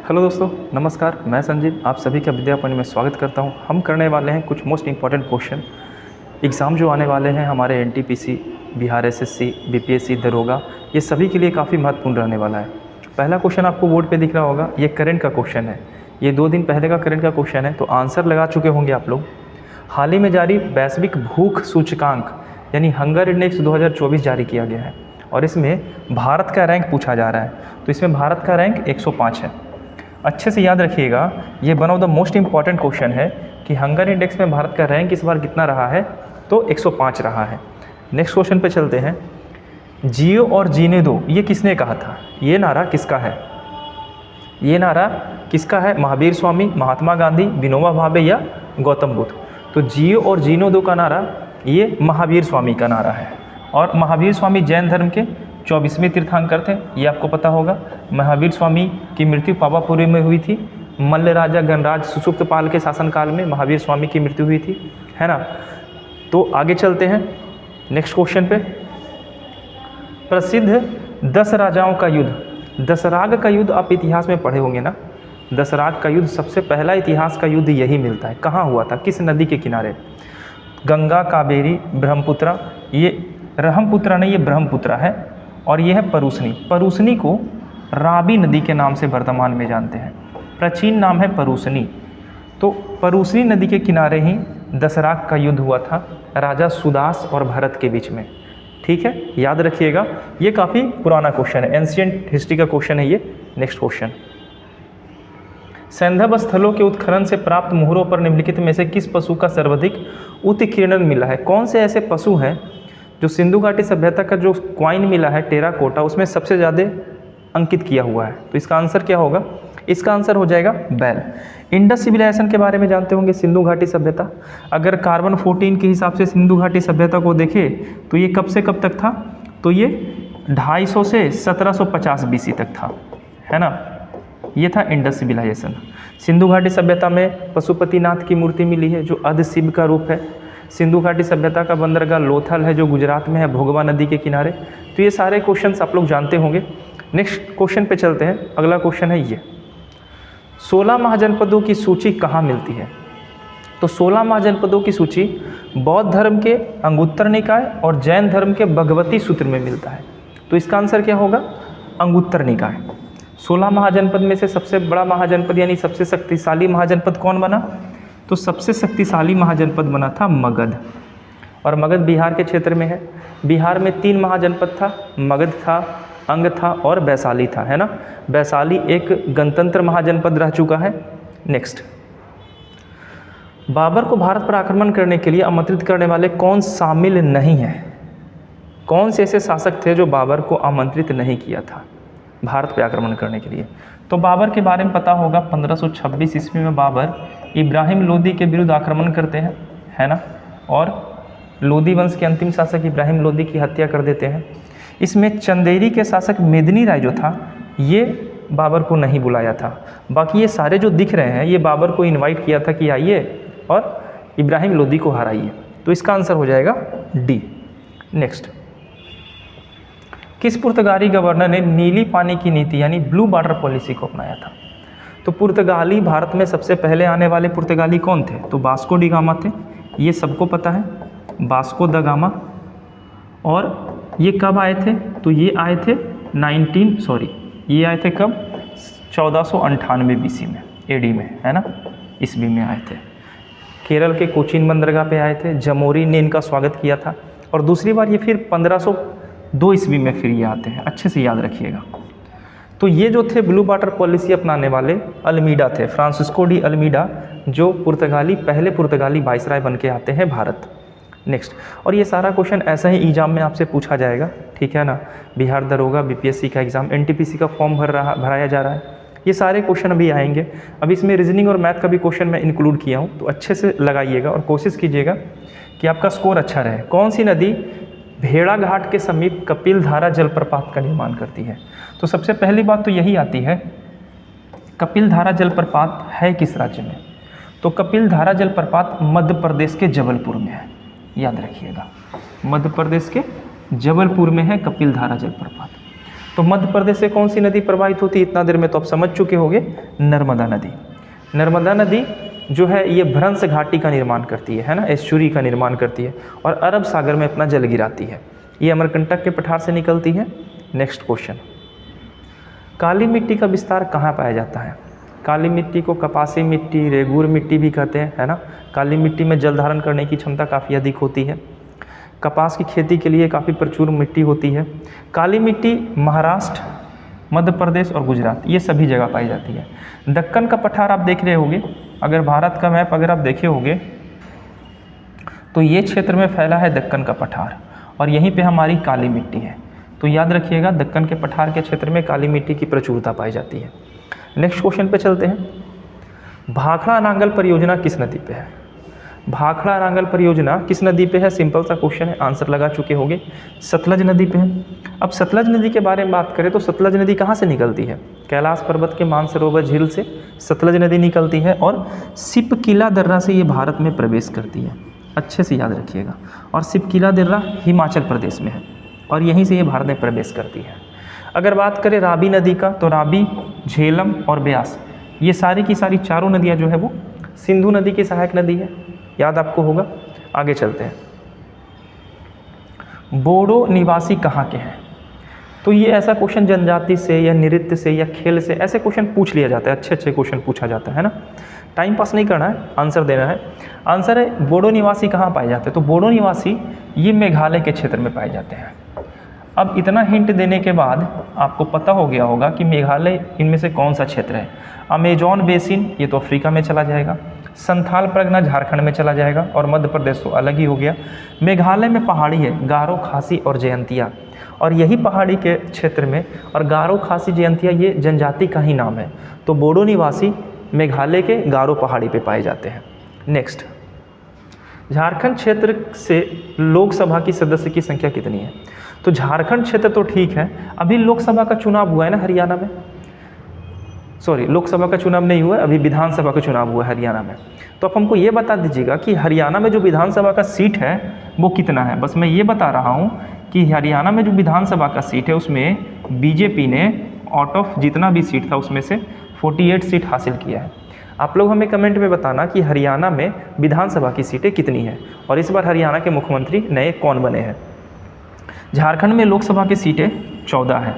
Hello दोस्तों, नमस्कार। मैं संजीव आप सभी का विद्यापनी में स्वागत करता हूं। हम करने वाले हैं कुछ मोस्ट इंपॉर्टेंट क्वेश्चन। एग्ज़ाम जो आने वाले हैं हमारे एनटीपीसी, बिहार एसएससी, बीपीएससी, दरोगा, ये सभी के लिए काफ़ी महत्वपूर्ण रहने वाला है। पहला क्वेश्चन आपको बोर्ड पे दिख रहा होगा, ये करंट का क्वेश्चन है। ये 2 दिन पहले का करंट का क्वेश्चन है, तो आंसर लगा चुके होंगे आप लोग। हाल ही में जारी वैश्विक भूख सूचकांक यानी हंगर इंडेक्स 2024 जारी किया गया है और इसमें भारत का रैंक पूछा जा रहा है। तो इसमें भारत का रैंक 105 है। अच्छे से याद रखिएगा, ये one of the most important question है कि हंगर इंडेक्स में भारत का रैंक इस बार कितना रहा है, तो 105 रहा है। नेक्स्ट क्वेश्चन पे चलते हैं। जियो और जीने दो, ये किसने कहा था? ये नारा किसका है? ये नारा किसका है? महावीर स्वामी, महात्मा गांधी, विनोबा भावे या गौतम बुद्ध? तो जियो और जीनो दो का नारा ये महावीर स्वामी का नारा है। और महावीर स्वामी जैन धर्म के 24वें तीर्थंकर थे, ये आपको पता होगा। महावीर स्वामी की मृत्यु पावापुरी में हुई थी। मल्ल राजा गणराज सुषुप्तपाल के शासनकाल में महावीर स्वामी की मृत्यु हुई थी, है ना। तो आगे चलते हैं नेक्स्ट क्वेश्चन पे। प्रसिद्ध 10 राजाओं का युद्ध, दसराग का युद्ध आप इतिहास में पढ़े होंगे ना। दसराग का युद्ध सबसे पहला इतिहास का युद्ध यही मिलता है। कहाँ हुआ था, किस नदी के किनारे? गंगा, कावेरी, ब्रह्मपुत्रा। ये ब्रह्मपुत्रा नहीं, ये ब्रह्मपुत्रा है। और ये है परूसनी। परूसनी को रावी नदी के नाम से वर्तमान में जानते हैं। प्राचीन नाम है परूसनी। तो परूसनी नदी के किनारे ही दसराग का युद्ध हुआ था राजा सुदास और भरत के बीच में। ठीक है, याद रखिएगा, ये काफ़ी पुराना क्वेश्चन है, एंशिएंट हिस्ट्री का क्वेश्चन है ये। Next question. सैंधव स्थलों के उत्खनन से प्राप्त मुहरों पर निम्नलिखित में से किस पशु का सर्वाधिक उत्कीर्णन मिला है? कौन से ऐसे पशु हैं जो सिंधु घाटी सभ्यता का जो क्वाइन मिला है टेराकोटा, उसमें सबसे ज़्यादा अंकित किया हुआ है? तो इसका आंसर क्या होगा? इसका आंसर हो जाएगा बैल। इंडस सिविलाइजेशन के बारे में जानते होंगे, सिंधु घाटी सभ्यता। अगर कार्बन 14 के हिसाब से सिंधु घाटी सभ्यता को देखें तो ये कब से कब तक था? तो ये 250 से 1750 बीसी तक था, है ना। ये था इंडस सिविलाइजेशन। सिंधु घाटी सभ्यता में पशुपतिनाथ की मूर्ति मिली है जो अर्ध शिव का रूप है। सिंधु घाटी सभ्यता का बंदरगाह लोथल है जो गुजरात में है, भोगवा नदी के किनारे। तो ये सारे क्वेश्चंस आप लोग जानते होंगे। नेक्स्ट क्वेश्चन पे चलते हैं। अगला क्वेश्चन है ये, 16 महाजनपदों की सूची कहाँ मिलती है? तो 16 महाजनपदों की सूची बौद्ध धर्म के अंगुत्तर निकाय और जैन धर्म के भगवती सूत्र में मिलता है। तो इसका आंसर क्या होगा? अंगुत्तर निकाय। 16 महाजनपद में से सबसे बड़ा महाजनपद यानी सबसे शक्तिशाली महाजनपद कौन बना? तो सबसे शक्तिशाली महाजनपद बना था मगध। और मगध बिहार के क्षेत्र में है। बिहार में 3 महाजनपद था, मगध था, अंग था और वैशाली था, है ना। वैशाली एक गणतंत्र महाजनपद रह चुका है। नेक्स्ट, बाबर को भारत पर आक्रमण करने के लिए आमंत्रित करने वाले कौन शामिल नहीं है? कौन से ऐसे शासक थे जो बाबर को आमंत्रित नहीं किया था भारत पर आक्रमण करने के लिए? तो बाबर के बारे में पता होगा, 1526 ईस्वी में बाबर इब्राहिम लोदी के विरुद्ध आक्रमण करते हैं, है ना। और लोदी वंश के अंतिम शासक इब्राहिम लोदी की हत्या कर देते हैं। इसमें चंदेरी के शासक मेदिनी राय जो था, ये बाबर को नहीं बुलाया था। बाकी ये सारे जो दिख रहे हैं ये बाबर को इनवाइट किया था कि आइए और इब्राहिम लोदी को हराइए। तो इसका आंसर हो जाएगा डी। नेक्स्ट, किस पुर्तगाली गवर्नर ने नीली पानी की नीति यानी ब्लू वाटर पॉलिसी को अपनाया था? तो पुर्तगाली भारत में सबसे पहले आने वाले पुर्तगाली कौन थे? तो वास्को डी गामा थे, ये सबको पता है, वास्को द गामा। और ये कब आए थे? तो ये आए थे ये आए थे कब? 1498 बीसी में, एडी में, है ना, ईस्वी में आए थे। केरल के कोचीन बंदरगाह पे आए थे, जमोरी ने इनका स्वागत किया था। और दूसरी बार ये फिर 1502 ईस्वी में फिर ये आते हैं, अच्छे से याद रखिएगा। तो ये जो थे ब्लू वाटर पॉलिसी अपनाने वाले अल्मीडा थे, फ्रांसिस्को डी अल्मीडा, जो पहले पुर्तगाली वाइसराय बन के आते हैं भारत। नेक्स्ट, और ये सारा क्वेश्चन ऐसा ही एग्जाम में आपसे पूछा जाएगा, ठीक है ना। बिहार दरोगा, बीपीएससी का एग्ज़ाम, एनटीपीसी का फॉर्म भराया जा रहा है। ये सारे क्वेश्चन अभी आएंगे। अब इसमें रीजनिंग और मैथ का भी क्वेश्चन मैं इंक्लूड किया हूँ, तो अच्छे से लगाइएगा और कोशिश कीजिएगा कि आपका स्कोर अच्छा रहे। कौन सी नदी भेड़ा घाट के समीप कपिल धारा जलप्रपात का निर्माण करती है? तो सबसे पहली बात तो यही आती है, कपिल धारा जलप्रपात है किस राज्य में? तो कपिल धारा जलप्रपात मध्य प्रदेश के जबलपुर में है, याद रखिएगा। मध्य प्रदेश के जबलपुर में है कपिल धारा जलप्रपात। तो मध्य प्रदेश से कौन सी नदी प्रवाहित होती है, इतना देर में तो आप समझ चुके होंगे, नर्मदा नदी। नर्मदा नदी जो है ये भ्रंश घाटी का निर्माण करती है ना, एस्चुरी का निर्माण करती है और अरब सागर में अपना जल गिराती है। ये अमरकंटक के पठार से निकलती है। नेक्स्ट क्वेश्चन, काली मिट्टी का विस्तार कहाँ पाया जाता है? काली मिट्टी को कपासी मिट्टी, रेगूर मिट्टी भी कहते हैं, है ना। काली मिट्टी में जल धारण करने की क्षमता काफ़ी अधिक होती है। कपास की खेती के लिए काफ़ी प्रचुर मिट्टी होती है। काली मिट्टी महाराष्ट्र, मध्य प्रदेश और गुजरात, ये सभी जगह पाई जाती है। दक्कन का पठार आप देख रहे होंगे, अगर भारत का मैप अगर आप देखे होंगे तो ये क्षेत्र में फैला है दक्कन का पठार और यहीं पे हमारी काली मिट्टी है। तो याद रखिएगा, दक्कन के पठार के क्षेत्र में काली मिट्टी की प्रचुरता पाई जाती है। नेक्स्ट क्वेश्चन पे चलते हैं। भाखड़ा नांगल परियोजना किस नदी पे है? भाखड़ा नांगल परियोजना किस नदी पे है? सिंपल सा क्वेश्चन है, आंसर लगा चुके होंगे, सतलज नदी पे है। अब सतलज नदी के बारे में बात करें तो सतलज नदी कहाँ से निकलती है? कैलाश पर्वत के मानसरोवर झील से सतलज नदी निकलती है और सिपकिला दर्रा से ये भारत में प्रवेश करती है। अच्छे से याद रखिएगा। और सिपकिला दर्रा हिमाचल प्रदेश में है और यहीं से ये भारत में प्रवेश करती है। अगर बात करें रावी नदी का, तो रावी, झेलम और ब्यास, ये सारी की सारी चारों नदियाँ जो है वो सिंधु नदी की सहायक नदी है, याद आपको होगा। आगे चलते हैं। बोडो निवासी कहाँ के हैं? तो ये ऐसा क्वेश्चन जनजाति से या नृत्य से या खेल से ऐसे क्वेश्चन पूछ लिया जाता है, अच्छे अच्छे क्वेश्चन पूछा जाता है ना। टाइम पास नहीं करना है, आंसर देना है। आंसर है बोडो निवासी कहाँ पाए जाते हैं? तो बोडो निवासी ये मेघालय के क्षेत्र में पाए जाते हैं। अब इतना हिंट देने के बाद आपको पता हो गया होगा कि मेघालय इनमें से कौन सा क्षेत्र है। अमेजॉन बेसिन ये तो अफ्रीका में चला जाएगा, संथाल परगना झारखंड में चला जाएगा और मध्य प्रदेश तो अलग ही हो गया। मेघालय में पहाड़ी है, गारो, खासी और जयंतिया, और यही पहाड़ी के क्षेत्र में और गारो, खासी, जयंतिया ये जनजाति का ही नाम है। तो बोडो निवासी मेघालय के गारो पहाड़ी पे पाए जाते हैं। नेक्स्ट, झारखंड क्षेत्र से लोकसभा की सदस्य की संख्या कितनी है? तो झारखंड क्षेत्र तो ठीक है, अभी लोकसभा का चुनाव हुआ है ना हरियाणा में, सॉरी लोकसभा का चुनाव नहीं हुआ है, अभी विधानसभा का चुनाव हुआ है हरियाणा में। तो आप हमको ये बता दीजिएगा कि हरियाणा में जो विधानसभा का सीट है वो कितना है। बस मैं ये बता रहा हूँ कि हरियाणा में जो विधानसभा का सीट है उसमें बीजेपी ने आउट ऑफ जितना भी सीट था उसमें से 48 सीट हासिल किया है। आप लोग हमें कमेंट में बताना कि हरियाणा में विधानसभा की सीटें कितनी हैं और इस बार हरियाणा के मुख्यमंत्री नए कौन बने हैं। झारखंड में लोकसभा की सीटें 14 हैं।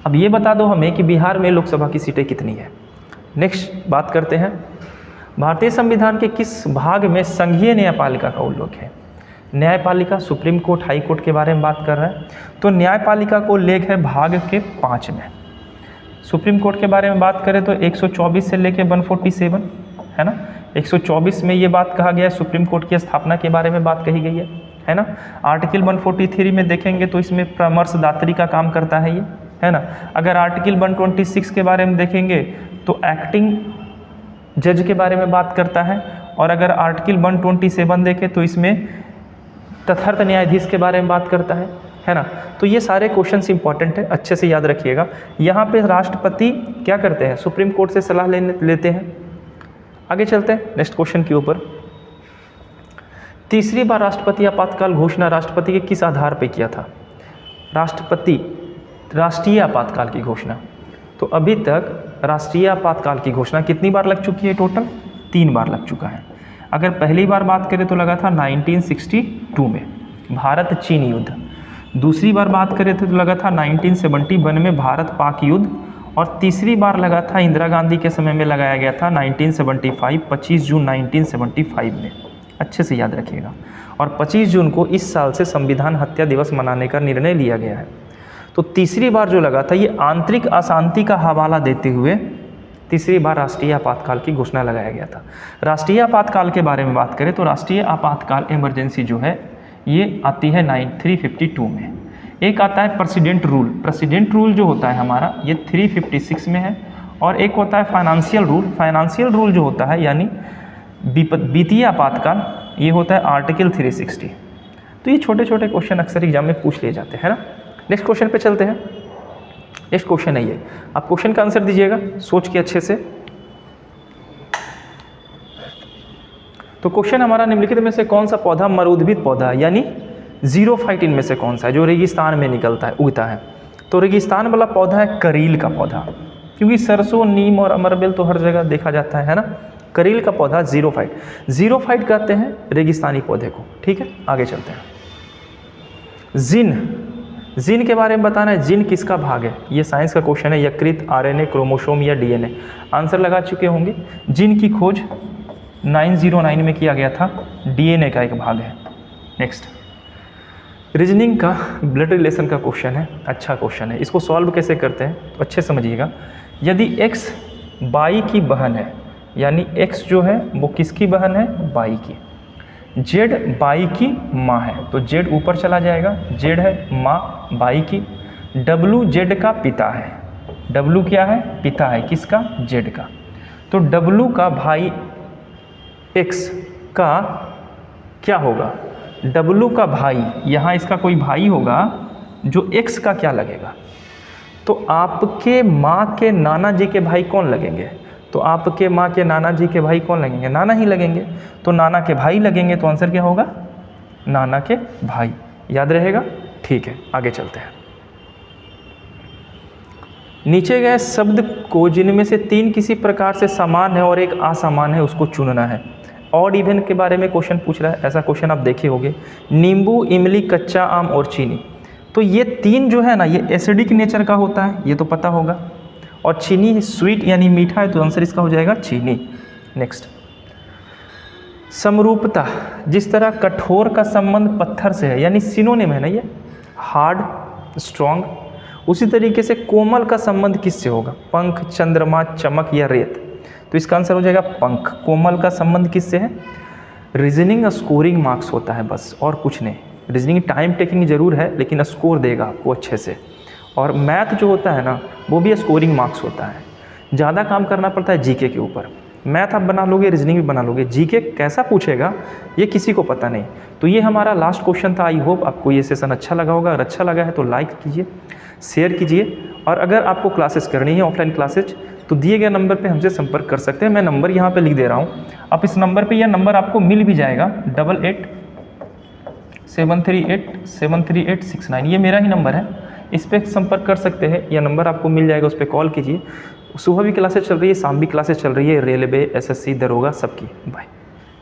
अब ये बता दो हमें कि बिहार में लोकसभा की सीटें कितनी है। नेक्स्ट बात करते हैं, भारतीय संविधान के किस भाग में संघीय न्यायपालिका का उल्लेख है? न्यायपालिका, सुप्रीम कोर्ट, हाई कोर्ट के बारे में बात कर रहे हैं। तो न्यायपालिका को उल्लेख है भाग के 5 में। सुप्रीम कोर्ट के बारे में बात करें तो 124 से लेकर 147 है ना। 124 में ये बात कहा गया है, सुप्रीम कोर्ट की स्थापना के बारे में बात कही गई है ना। आर्टिकल 143 में देखेंगे तो इसमें परामर्शदात्री का काम करता है ये, है ना। अगर आर्टिकल 126 के बारे में देखेंगे तो एक्टिंग जज के बारे में बात करता है, और अगर आर्टिकल 127 देखें तो इसमें तथार्थ न्यायाधीश के बारे में बात करता है ना। तो ये सारे क्वेश्चंस इंपॉर्टेंट है, अच्छे से याद रखिएगा। यहाँ पे राष्ट्रपति क्या करते हैं? सुप्रीम कोर्ट से सलाह लेते हैं। आगे चलते हैं नेक्स्ट क्वेश्चन के ऊपर। तीसरी बार राष्ट्रपति आपातकाल घोषणा राष्ट्रपति के किस आधार पे किया था? राष्ट्रीय आपातकाल की घोषणा। तो अभी तक राष्ट्रीय आपातकाल की घोषणा कितनी बार लग चुकी है? टोटल 3 बार लग चुका है। अगर पहली बार बात करें तो लगा था 1962 में भारत चीन युद्ध। दूसरी बार बात करें तो लगा था 1971 में भारत पाक युद्ध, और तीसरी बार लगा था इंदिरा गांधी के समय में लगाया गया था 1975, 25 जून 1975 में। अच्छे से याद रखिएगा। और 25 जून को इस साल से संविधान हत्या दिवस मनाने का निर्णय लिया गया है। तो तीसरी बार जो लगा था ये आंतरिक अशांति का हवाला देते हुए तीसरी बार राष्ट्रीय आपातकाल की घोषणा लगाया गया था। राष्ट्रीय आपातकाल के बारे में बात करें तो राष्ट्रीय आपातकाल इमरजेंसी जो है ये आती है 352 में। एक आता है प्रेसिडेंट रूल। प्रेसिडेंट रूल जो होता है हमारा ये 356 में है, और एक होता है फाइनेंशियल रूल। फाइनेंशियल रूल जो होता है यानी वित्तीय आपातकाल, ये होता है आर्टिकल 360। तो ये छोटे छोटे क्वेश्चन अक्सर एग्जाम में पूछ लिए जाते हैं ना। नेक्स्ट क्वेश्चन पे चलते हैं। नेक्स्ट क्वेश्चन है ये, आप क्वेश्चन का आंसर दीजिएगा सोच के अच्छे से। तो क्वेश्चन हमारा निम्नलिखित में से कौन सा पौधा मरुद्भिद पौधा है, यानी जीरोफाइट इनमें से कौन सा है जो रेगिस्तान में निकलता है, उगता है? तो रेगिस्तान वाला पौधा है करील का पौधा, क्योंकि सरसों, नीम और अमरबेल तो हर जगह देखा जाता है ना। करील का पौधा ज़ीरोफाइट, ज़ीरोफाइट कहते हैं रेगिस्तानी पौधे को। ठीक है, आगे चलते हैं। जिन, जिन के बारे में बताना है। जिन किसका भाग है, ये साइंस का क्वेश्चन है। यकृत, आरएनए, क्रोमोसोम या डीएनए। आंसर लगा चुके होंगे। जिन की खोज 909 में किया गया था, डीएनए का एक भाग है। नेक्स्ट, रीजनिंग का ब्लड रिलेशन का क्वेश्चन है, अच्छा क्वेश्चन है। इसको सॉल्व कैसे करते हैं तो अच्छे समझिएगा। यदि x बाई की बहन है, यानी x जो है वो किसकी बहन है, बाई की। z बाई की माँ है, तो z ऊपर चला जाएगा, z है माँ बाई की। w z का पिता है, w क्या है, पिता है, किसका, z का। तो w का भाई x का क्या होगा, w का भाई, यहाँ इसका कोई भाई होगा जो x का क्या लगेगा। तो आपके माँ के नाना जी के भाई कौन लगेंगे, तो आपके माँ के नाना जी के भाई कौन लगेंगे, नाना ही लगेंगे। तो नाना के भाई लगेंगे, तो आंसर क्या होगा, नाना के भाई। याद रहेगा, ठीक है, आगे चलते हैं। नीचे गए शब्द को जिनमें से 3 किसी प्रकार से समान है और एक असमान है, उसको चुनना है। ऑड इवन के बारे में क्वेश्चन पूछ रहा है, ऐसा क्वेश्चन आप देखे होंगे। नींबू, इमली, कच्चा आम और चीनी। तो ये 3 जो है ना, ये एसिडिक नेचर का होता है, ये तो पता होगा। और चीनी स्वीट यानी मीठा है, तो आंसर इसका हो जाएगा चीनी। नेक्स्ट, समरूपता। जिस तरह कठोर का संबंध पत्थर से है, यानी सिनोनिम है ना ये, हार्ड, स्ट्रॉन्ग, उसी तरीके से कोमल का संबंध किससे होगा, पंख, चंद्रमा, चमक या रेत। तो इसका आंसर हो जाएगा पंख। कोमल का संबंध किससे है। रीजनिंग स्कोरिंग मार्क्स होता है बस, और कुछ नहीं। रीजनिंग टाइम टेकिंग जरूर है, लेकिन स्कोर देगा आपको अच्छे से। और मैथ जो होता है ना, वो भी स्कोरिंग मार्क्स होता है। ज़्यादा काम करना पड़ता है जीके के ऊपर। मैथ आप बना लोगे, रीजनिंग भी बना लोगे, जीके कैसा पूछेगा ये किसी को पता नहीं। तो ये हमारा लास्ट क्वेश्चन था। आई होप आपको ये सेशन अच्छा लगा होगा। अगर अच्छा लगा है तो लाइक कीजिए, शेयर कीजिए। और अगर आपको क्लासेस करनी है, ऑफलाइन क्लासेज, तो दिए गए नंबर पे हमसे संपर्क कर सकते हैं। मैं नंबर यहाँ पे लिख दे रहा हूँ, आप इस नंबर पे, यह नंबर आपको मिल भी जाएगा, 8873873869। ये मेरा ही नंबर है, इस पर संपर्क कर सकते हैं। यह नंबर आपको मिल जाएगा, उस पर कॉल कीजिए। सुबह भी क्लासेस चल रही है, शाम भी क्लासेस चल रही है, रेलवे, एसएससी, दरोगा, सबकी। बाय।